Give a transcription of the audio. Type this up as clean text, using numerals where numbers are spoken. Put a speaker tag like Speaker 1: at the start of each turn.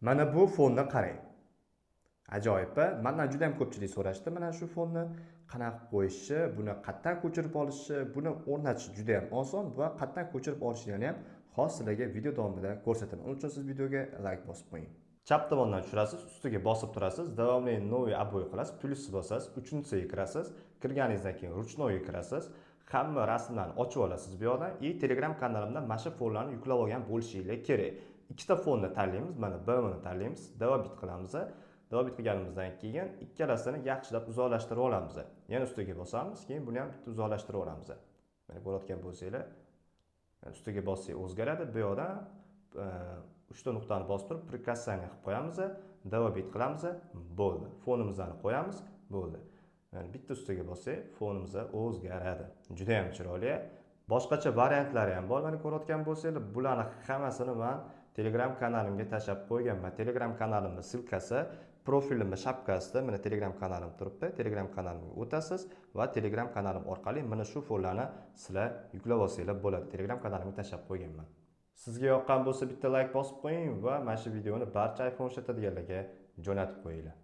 Speaker 1: Mana bu fonni qarang. Ajoyib-a? Mendan juda ham ko'pchilik so'rashdi, mana shu fonni qanaqa qo'yishni, buni qayerdan ko'chirib olishni, buni o'rnatish juda ham oson va qayerdan ko'chirib olishni ham hozir sizlarga video davomida ko'rsataman. Uning uchun siz videoga like bosib qo'ying. Chap tomondan tushirasiz, ustiga bosib turasiz, davomli новый обои qilasiz, plyus bosasiz, 3-siga kirasiz, kirganingizdan keyin ruchnoyga kirasiz. Hamma rasmlarni ochib olasiz bu yoqdan. Telegram kanalimdan mana shu fonlarni yuklab olgan bo'lishingiz kerak. Ikkita fonni tanlaymiz, mana B-ni tanlaymiz, davom qilamiz. Davom qilganimizdan keyin ikkalasini yaxshilab uzoqlashtirib olamiz. Yana ustiga bosamiz, keyin buni ham bitta uzoqlashtirib olamiz. Mana ko'rayotgan bo'lsanglar, ustiga bossak o'zgaradi. Bu yoqdan 3 ta nuqtani bosib turib, prikassani qilib qo'yamiz, davom qilamiz, bo'ldi. Fonimizni qo'yamiz, bo'ldi. Yani bitta ustiga bossak, fonimiz o'zgaradi. Juda ham chiroyli. Boshqacha variantlari ham bor. Mana ko'rayotgan bo'lsanglar, bularning hammasini men Telegram kanalimga tashlab qo'yganman. Telegram kanalimning silkasi profilimning shapkasida mana Telegram kanalim turibdi. Telegram kanalimga o'tasiz va Telegram kanalim orqali mana shu fonlarni sizlar yuklab olsanglar bo'ladi. Telegram kanalimga tashlab qo'yganman. Sizga yoqqan bo'lsa bitta like bosib qo'ying va mana shu videoni barcha iPhone ishlatadiganlarga jo'natib qo'yinglar.